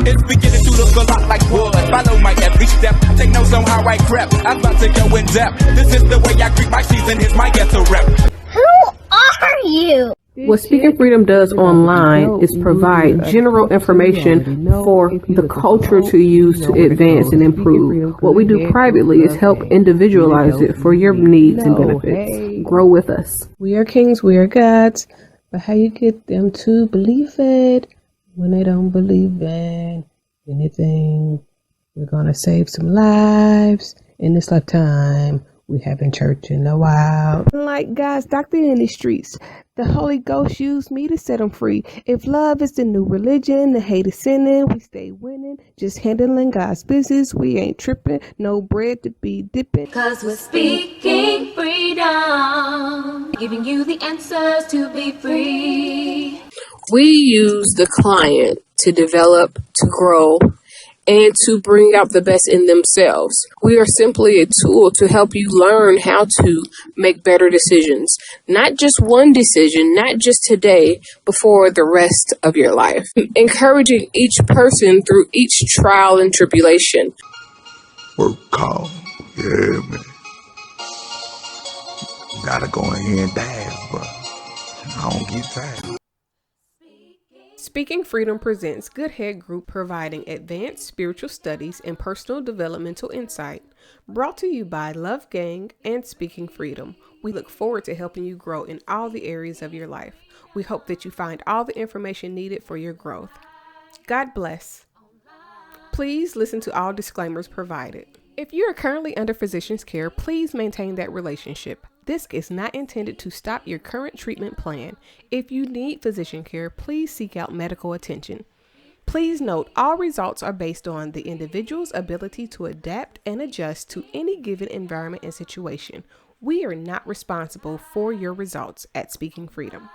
It's beginning to look a lot like wood. Follow my every step. Take notes on how I crept. I'm about to go in depth. This is the way I greet my season. Here's my ghetto rep. Who are you? What Speaking Freedom does online is provide general information for the culture to use to advance and improve. What we do privately is help individualize it for your needs and benefits. Grow with us. We are kings, we are gods, but how you get them to believe it when they don't believe in anything? We're going to save some lives in this lifetime. We haven't church in a while. Like God's doctor in the streets, the Holy Ghost used me to set them free. If love is the new religion, the hate is sinning, we stay winning. Just handling God's business, we ain't tripping. No bread to be dipping. 'Cause we're speaking freedom, giving you the answers to be free. We use the client to develop, to grow, and to bring out the best in themselves. We are simply a tool to help you learn how to make better decisions. Not just one decision, not just today, but for the rest of your life. Encouraging each person through each trial and tribulation. Work call. Yeah, man. Gotta go in here and dance, but I don't get tired. Speaking Freedom presents Good Head Group, providing advanced spiritual studies and personal developmental insight. Brought to you by Love Gang and Speaking Freedom. We look forward to helping you grow in all the areas of your life. We hope that you find all the information needed for your growth. God bless. Please listen to all disclaimers provided. If you are currently under physician's care, please maintain that relationship. This is not intended to stop your current treatment plan. If you need physician care, please seek out medical attention. Please note, all results are based on the individual's ability to adapt and adjust to any given environment and situation. We are not responsible for your results at Speaking Freedom.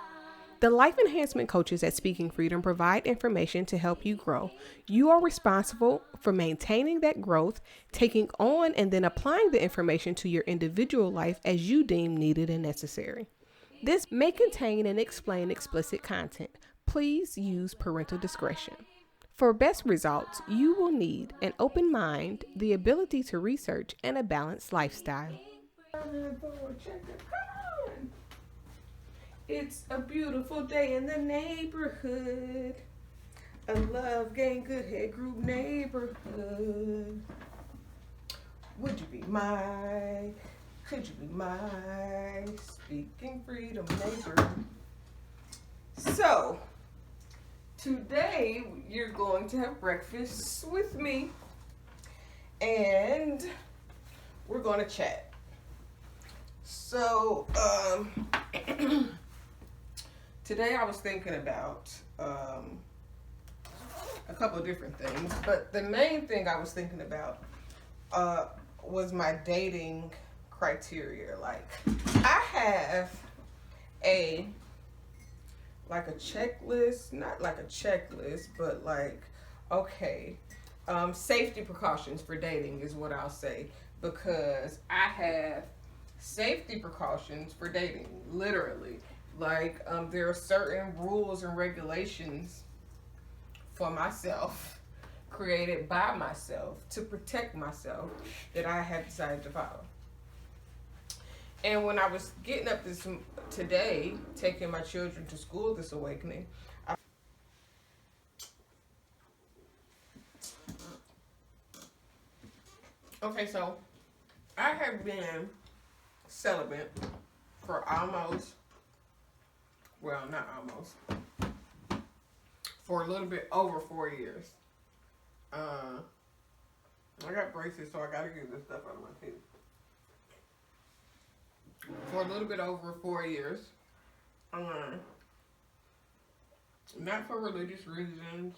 The life enhancement coaches at Speaking Freedom provide information to help you grow. You are responsible for maintaining that growth, taking on and then applying the information to your individual life as you deem needed and necessary. This may contain and explain explicit content. Please use parental discretion. For best results, you will need an open mind, the ability to research, and a balanced lifestyle. It's a beautiful day in the neighborhood. A Love Gang Good Head Group neighborhood. Would you be could you be my Speaking Freedom neighbor? So, today you're going to have breakfast with me and we're going to chat. So, today I was thinking about a couple of different things, but the main thing I was thinking about was my dating criteria. Like, I have a checklist, not like a checklist, but like, okay, safety precautions for dating is what I'll say, because I have safety precautions for dating, literally. Like, there are certain rules and regulations for myself, created by myself, to protect myself, that I have decided to follow. And when I was getting up today, taking my children to school this awakening, okay, so I have been celibate for for a little bit over 4 years. I got braces, so I gotta get this stuff out of my teeth. For a little bit over 4 years. Not for religious reasons.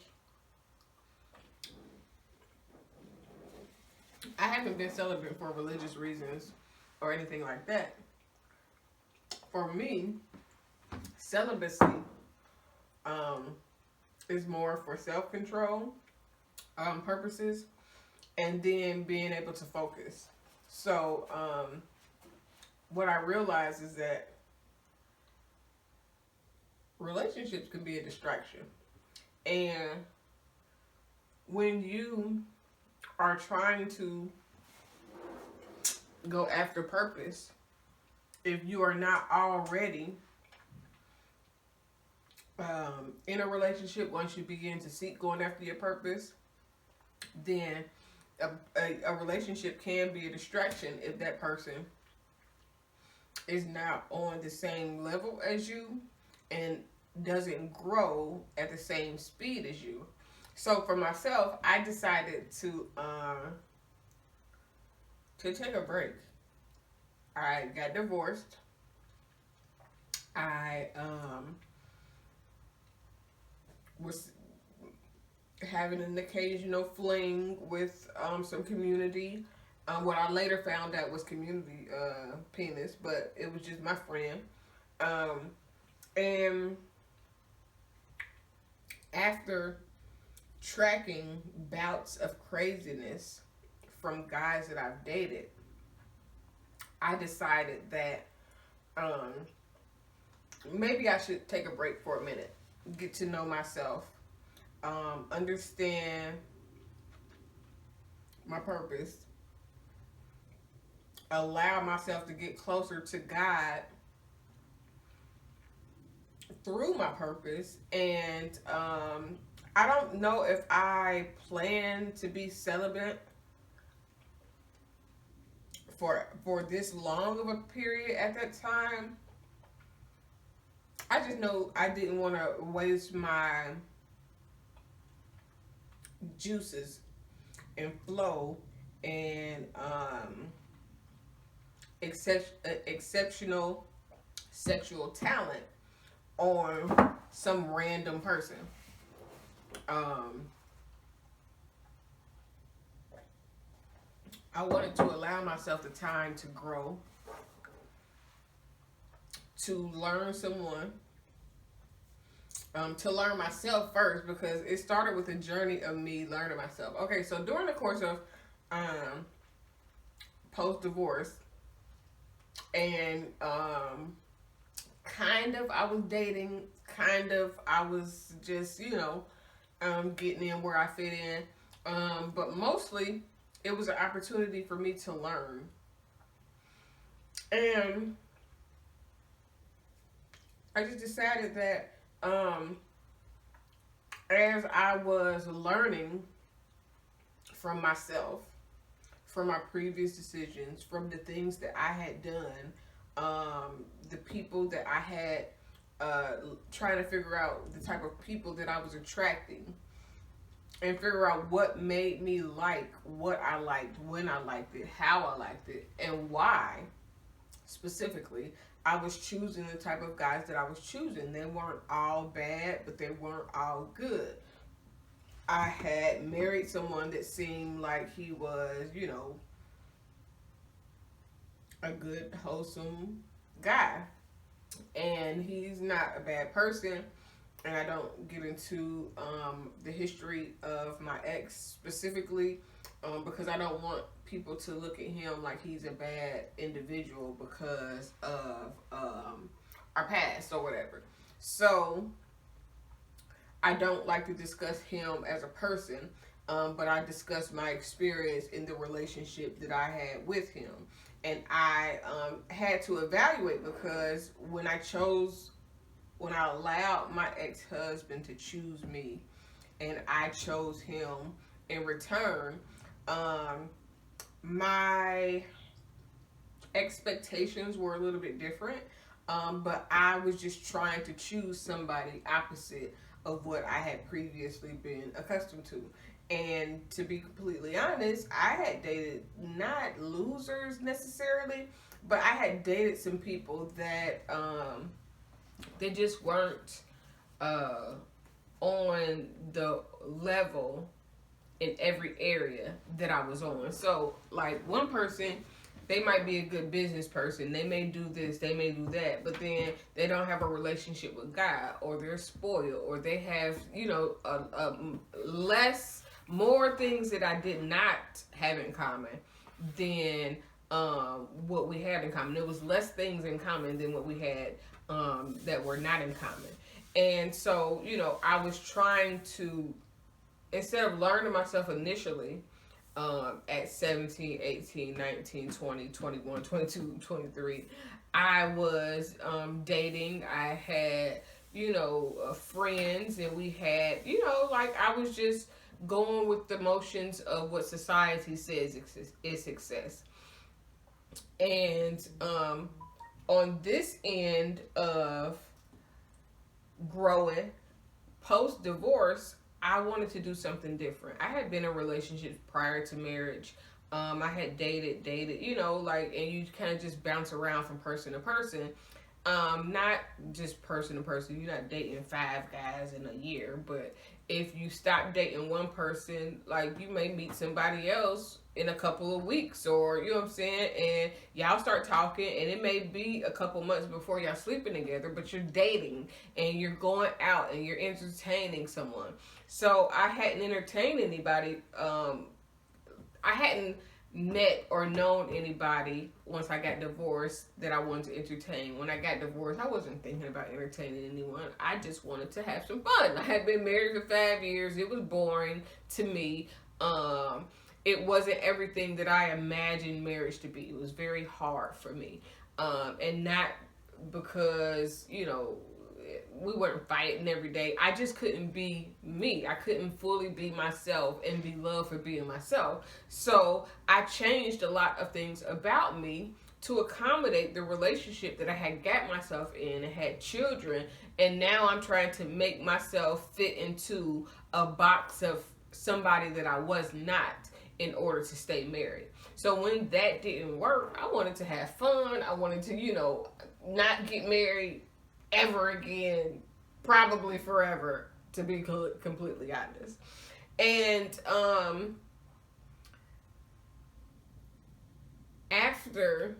I haven't been celibate for religious reasons or anything like that. For me, celibacy is more for self-control purposes, and then being able to focus. So what I realized is that relationships can be a distraction, and when you are trying to go after purpose, if you are not already in a relationship, once you begin to seek going after your purpose, then a relationship can be a distraction if that person is not on the same level as you and doesn't grow at the same speed as you. So for myself, I decided to take a break. I got divorced. I was having an occasional fling with some community. What I later found out was community penis, but it was just my friend. And after tracking bouts of craziness from guys that I've dated, I decided that maybe I should take a break for a minute, get to know myself, understand my purpose, allow myself to get closer to God through my purpose. And I don't know if I plan to be celibate for this long of a period at that time. I just know I didn't want to waste my juices and flow and exceptional sexual talent on some random person. I wanted to allow myself the time to grow, to learn someone, to learn myself first, because it started with a journey of me learning myself. Okay, so during the course of post-divorce, and kind of I was dating, kind of I was just, getting in where I fit in, but mostly it was an opportunity for me to learn. And I just decided that as I was learning from myself, from my previous decisions, from the things that I had done, the people that I had, trying to figure out the type of people that I was attracting, and figure out what made me like what I liked, when I liked it, how I liked it, and why specifically I was choosing the type of guys that I was choosing. They weren't all bad, but they weren't all good. I had married someone that seemed like he was, a good, wholesome guy. And he's not a bad person. And I don't get into the history of my ex specifically, because I don't want people to look at him like he's a bad individual because of our past or whatever. So I don't like to discuss him as a person, but I discuss my experience in the relationship that I had with him. And I had to evaluate, because when I allowed my ex-husband to choose me and I chose him in return, my expectations were a little bit different, but I was just trying to choose somebody opposite of what I had previously been accustomed to. And to be completely honest, I had dated not losers necessarily, but I had dated some people that they just weren't on the level in every area that I was on. So, like, one person, they might be a good business person. They may do this, they may do that, but then they don't have a relationship with God, or they're spoiled, or they have, more things that I did not have in common than what we had in common. There was less things in common than what we had that were not in common. And so, I was trying to instead of learning myself initially at 17, 18, 19, 20, 21, 22, 23, I was dating. I had, friends, and we had, like I was just going with the motions of what society says is success. And on this end of growing post-divorce, I wanted to do something different. I had been in relationships prior to marriage. I had dated, and you kind of just bounce around from person to person. Not just person to person. You're not dating 5 guys in a year, but if you stop dating one person, like, you may meet somebody else in a couple of weeks, or you know what I'm saying, and y'all start talking, and it may be a couple months before y'all sleeping together, but you're dating and you're going out and you're entertaining someone. So I hadn't entertained anybody. I hadn't met or known anybody once I got divorced that I wanted to entertain. When I got divorced, I wasn't thinking about entertaining anyone. I just wanted to have some fun. I had been married for 5 years. It was boring to me. It wasn't everything that I imagined marriage to be. It was very hard for me. And not because, we weren't fighting every day. I just couldn't be me. I couldn't fully be myself and be loved for being myself. So I changed a lot of things about me to accommodate the relationship that I had got myself in and had children. And now I'm trying to make myself fit into a box of somebody that I was not in order to stay married. So when that didn't work, I wanted to have fun. I wanted to, not get married ever again, probably forever, to be completely honest. And after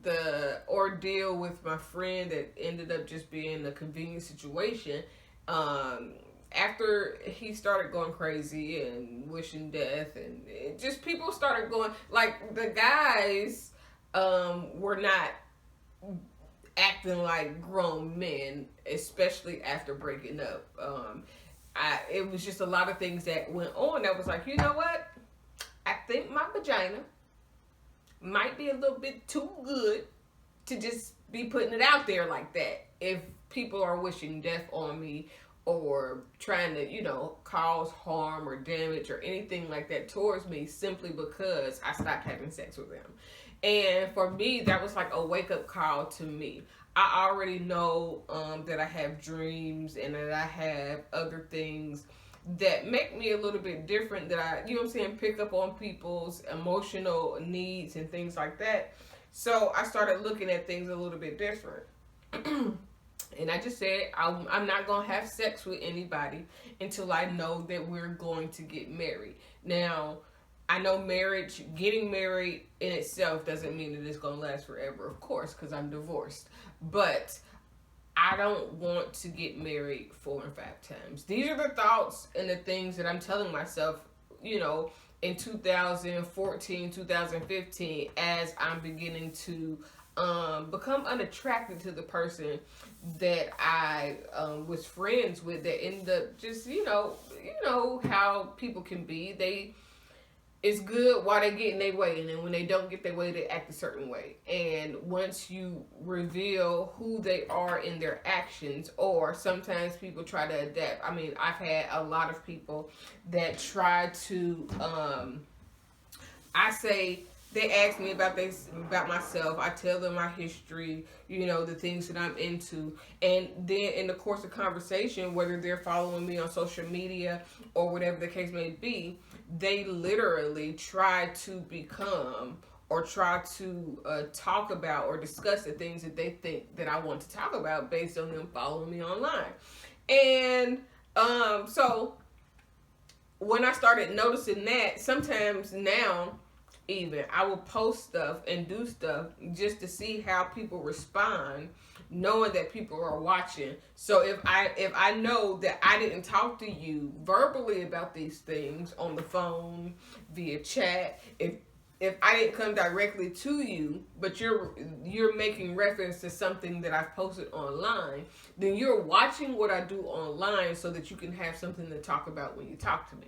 the ordeal with my friend that ended up just being a convenient situation, after he started going crazy and wishing death, and just people started going, like, the guys were not acting like grown men, especially after breaking up. It was just a lot of things that went on that was like, you know what? I think my vagina might be a little bit too good to just be putting it out there like that. If people are wishing death on me or trying to, cause harm or damage or anything like that towards me simply because I stopped having sex with them. And for me, that was like a wake-up call to me. I already know that I have dreams and that I have other things that make me a little bit different, that I, pick up on people's emotional needs and things like that. So I started looking at things a little bit different. And I just said, I'm not going to have sex with anybody until I know that we're going to get married. Now, I know getting married in itself doesn't mean that it's going to last forever, of course, because I'm divorced. But I don't want to get married 4 and 5 times. These are the thoughts and the things that I'm telling myself, in 2014, 2015, as I'm beginning to become unattracted to the person that I was friends with, that ended up just, how people can be. It's good while they get in their way, and then when they don't get their way, they act a certain way. And once you reveal who they are in their actions, or sometimes people try to adapt. I mean, I've had a lot of people that try to, they ask me about myself. I tell them my history, the things that I'm into. And then in the course of conversation, whether they're following me on social media or whatever the case may be, they literally try to become or try to talk about or discuss the things that they think that I want to talk about based on them following me online. And so when I started noticing that, sometimes now, even I will post stuff and do stuff just to see how people respond, knowing that people are watching. So if I know that I didn't talk to you verbally about these things on the phone, via chat, if if I didn't come directly to you, but you're making reference to something that I've posted online, then you're watching what I do online so that you can have something to talk about when you talk to me.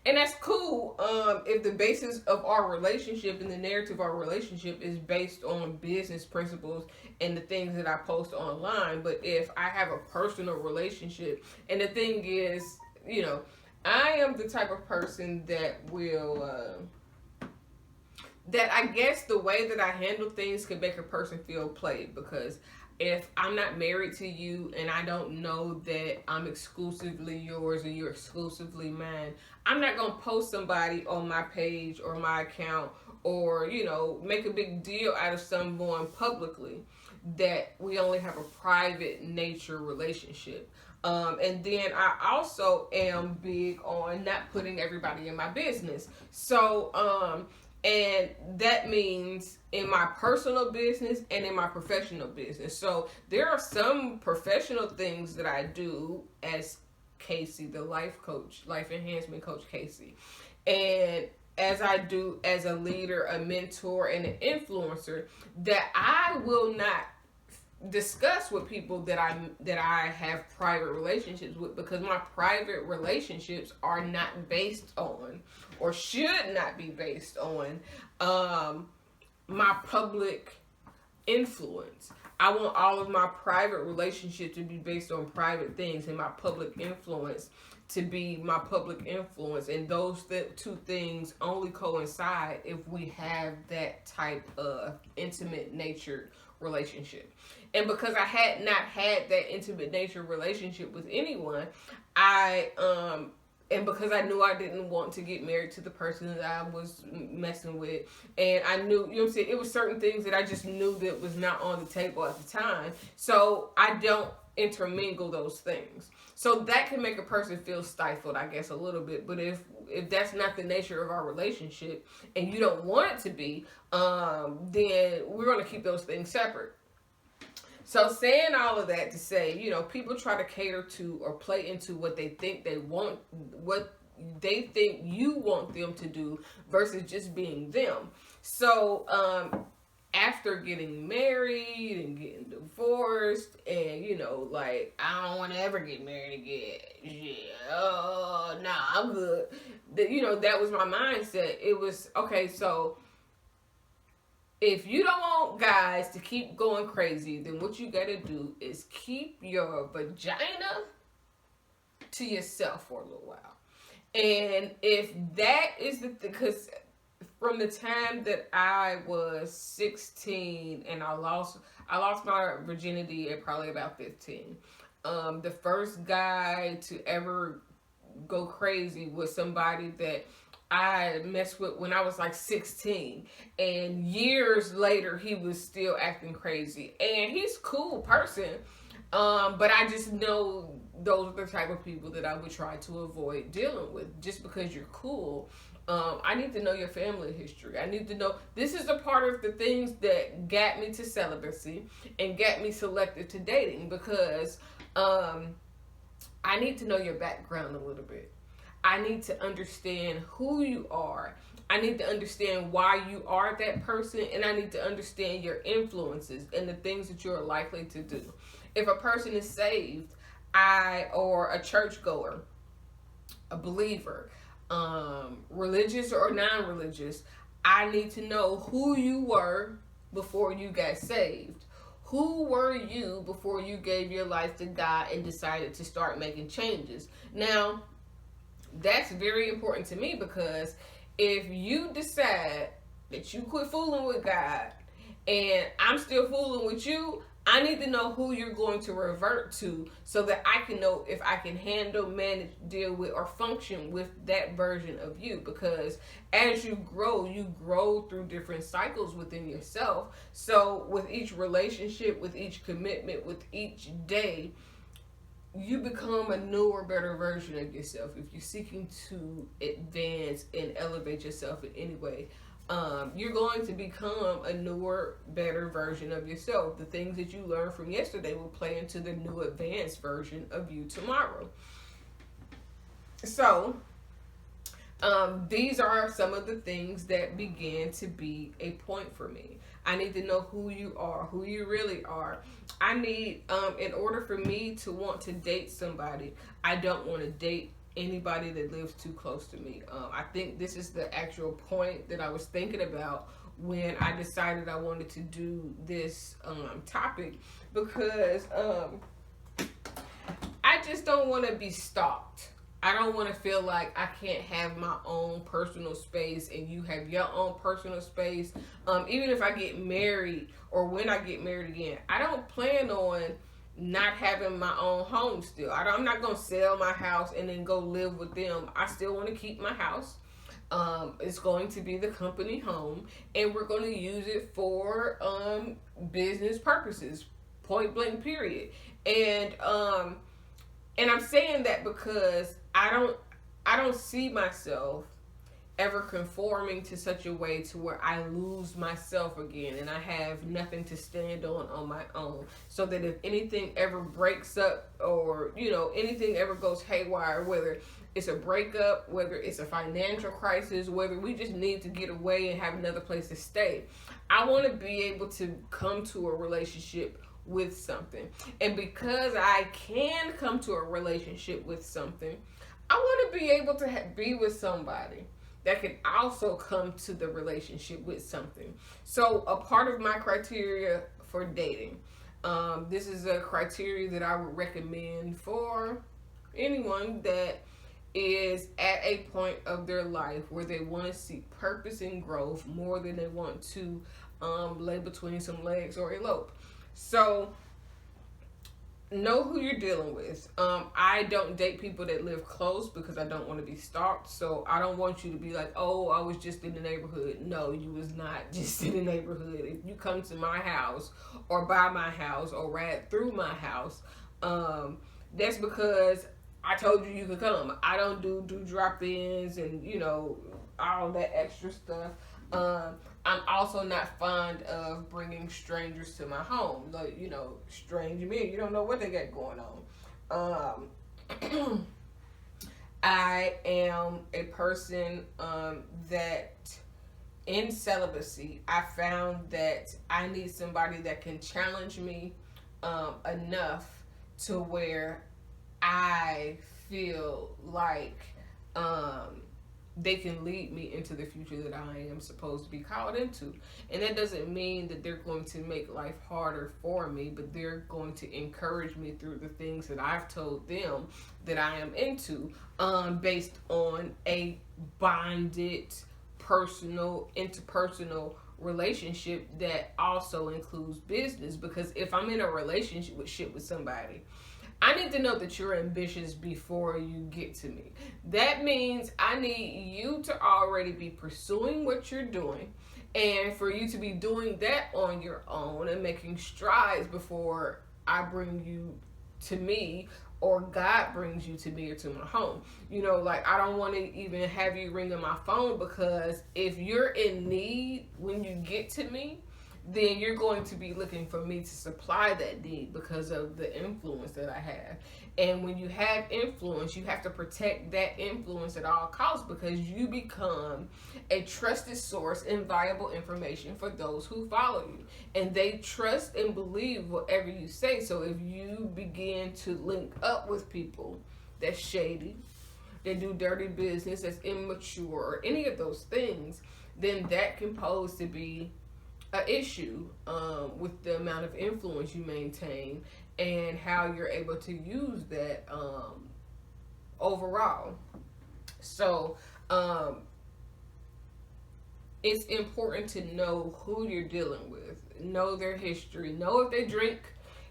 And that's cool if the basis of our relationship and the narrative of our relationship is based on business principles and the things that I post online. But if I have a personal relationship, and the thing is, you know, I am the type of person that will, that I guess the way that I handle things can make a person feel played, because if I'm not married to you and I don't know that I'm exclusively yours and you're exclusively mine, I'm not going to post somebody on my page or my account, or, you know, make a big deal out of someone publicly that we only have a private nature relationship. And then I also am big on not putting everybody in my business. So, and that means in my personal business and in my professional business. So there are some professional things that I do as Kaci, the life coach, life enhancement coach Kaci. And as I do as a leader, a mentor, and an influencer, that I will not discuss with people that I have private relationships with, because my private relationships are not based on, or should not be based on, my public influence. I want all of my private relationships to be based on private things, and my public influence to be my public influence. And those two things only coincide if we have that type of intimate natured relationship. And because I had not had that intimate nature relationship with anyone, and because I knew I didn't want to get married to the person that I was messing with, and I knew, you know what I'm saying, it was certain things that I just knew that was not on the table at the time. So I don't intermingle those things. So that can make a person feel stifled, I guess, a little bit. But if that's not the nature of our relationship and you don't want it to be, then we're going to keep those things separate. So saying all of that to say, you know, people try to cater to or play into what they think they want, what they think you want them to do, versus just being them. So after getting married and getting divorced, and, you know, like, I don't want to ever get married again. Yeah, nah, I'm good. You know, that was my mindset. It was, okay, so if you don't want guys to keep going crazy, then what you gotta do is keep your vagina to yourself for a little while. And if that is because from the time that I was 16 and I lost my virginity at probably about 15. The first guy to ever go crazy was somebody that I messed with when I was like 16, and years later he was still acting crazy, and he's a cool person, but I just know those are the type of people that I would try to avoid dealing with. Just because you're cool, I need to know your family history. I need to know, this is a part of the things that got me to celibacy and got me selected to dating, because I need to know your background a little bit. I need to understand who you are. I need to understand why you are that person, and I need to understand your influences and the things that you're likely to do. If a person is saved, or a churchgoer, a believer, religious or non-religious, I need to know who you were before you got saved. Who were you before you gave your life to God and decided to start making changes? Now, that's very important to me, because if you decide that you quit fooling with God and I'm still fooling with you, I need to know who you're going to revert to, so that I can know if I can handle, manage, deal with, or function with that version of you. Because as you grow through different cycles within yourself. So with each relationship, with each commitment, with each day, you become a newer, better version of yourself. If you're seeking to advance and elevate yourself in any way, you're going to become a newer, better version of yourself. The things that you learned from yesterday will play into the new, advanced version of you tomorrow. So these are some of the things that began to be a point for me. I need to know who you are, who you really are. I need, in order for me to want to date somebody, I don't want to date anybody that lives too close to me. I think this is the actual point that I was thinking about when I decided I wanted to do this topic, because I just don't want to be stalked. I don't want to feel like I can't have my own personal space and you have your own personal space. Even if I get married, or when I get married again, I don't plan on not having my own home still. I'm not going to sell my house and then go live with them. I still want to keep my house. It's going to be the company home, and we're going to use it for business purposes, point blank period. And I'm saying that because I don't see myself ever conforming to such a way to where I lose myself again and I have nothing to stand on my own, so that if anything ever breaks up, or anything ever goes haywire, whether it's a breakup, whether it's a financial crisis, whether we just need to get away and have another place to stay, I want to be able to come to a relationship with something. And because I can come to a relationship with something, I want to be able to be with somebody that can also come to the relationship with something. So a part of my criteria for dating, this is a criteria that I would recommend for anyone that is at a point of their life where they want to see purpose and growth more than they want to lay between some legs or elope. So know who you're dealing with. I don't date people that live close because I don't want to be stalked. So I don't want you to be like, oh, I was just in the neighborhood. No, you was not just in the neighborhood. If you come to my house or by my house or ride through my house, that's because I told you could come. I don't do drop-ins and all that extra stuff. I'm also not fond of bringing strangers to my home. Like, strange men, you don't know what they got going on. I am a person that in celibacy, I found that I need somebody that can challenge me enough to where I feel like they can lead me into the future that I am supposed to be called into. And that doesn't mean that they're going to make life harder for me, but they're going to encourage me through the things that I've told them that I am into, based on a bonded, interpersonal relationship that also includes business. Because if I'm in a relationship with somebody, I need to know that you're ambitious before you get to me. That means I need you to already be pursuing what you're doing, and for you to be doing that on your own and making strides before I bring you to me, or God brings you to me or to my home. I don't want to even have you ringing my phone, because if you're in need when you get to me, then you're going to be looking for me to supply that need because of the influence that I have. And when you have influence, you have to protect that influence at all costs, because you become a trusted source and valuable information for those who follow you. And they trust and believe whatever you say. So if you begin to link up with people that's shady, that do dirty business, that's immature, or any of those things, then that can pose to be an issue with the amount of influence you maintain and how you're able to use that overall. So it's important to know who you're dealing with, know their history, know if they drink,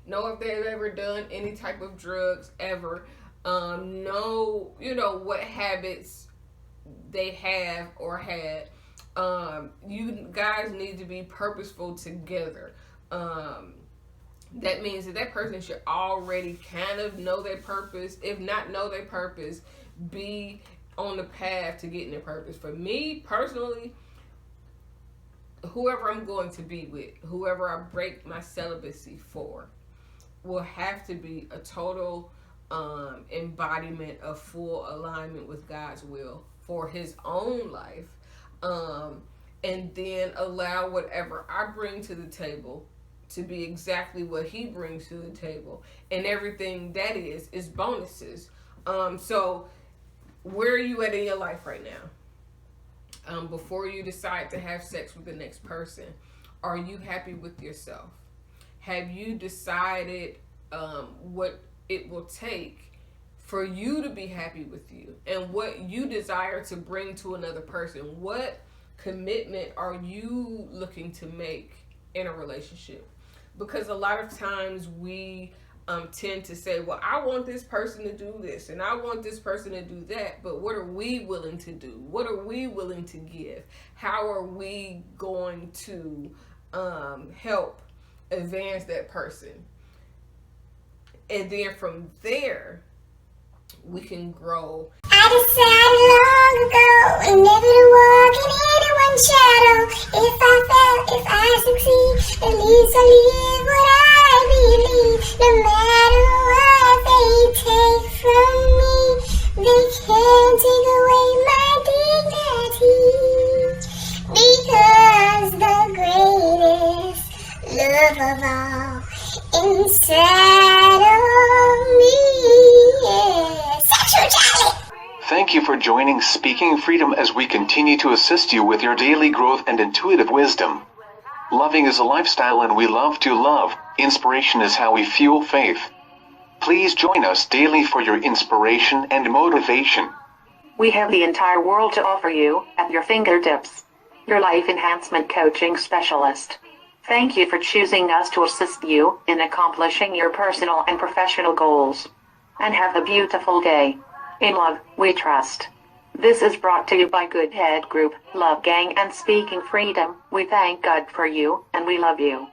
know if they've ever done any type of drugs ever, know what habits they have or had. You guys need to be purposeful together. That means that person should already kind of know their purpose. If not know their purpose, be on the path to getting their purpose. For me personally, whoever I'm going to be with, whoever I break my celibacy for, will have to be a total embodiment of full alignment with God's will for his own life, and then allow whatever I bring to the table to be exactly what he brings to the table, and everything that is bonuses. So where are you at in your life right now? Before you decide to have sex with the next person, are you happy with yourself? Have you decided what it will take for you to be happy with you, and what you desire to bring to another person? What commitment are you looking to make in a relationship? Because a lot of times we tend to say, well, I want this person to do this and I want this person to do that, but what are we willing to do? What are we willing to give? How are we going to help advance that person? And then from there, we can grow. I decided long ago never to walk in anyone's shadow. If I fail, if I succeed, at least I live what I believe. No matter what they take from me, they can't take away my dignity. Because the greatest love of all inside of me is sexuality. Thank you for joining Speaking Freedom as we continue to assist you with your daily growth and intuitive wisdom. Loving is a lifestyle and we love to love. Inspiration is how we fuel faith. Please join us daily for your inspiration and motivation. We have the entire world to offer you at your fingertips. Your life enhancement coaching specialist. Thank you for choosing us to assist you in accomplishing your personal and professional goals. And have a beautiful day. In love, we trust. This is brought to you by Good Head Group, Love Gang, and Speaking Freedom. We thank God for you, and we love you.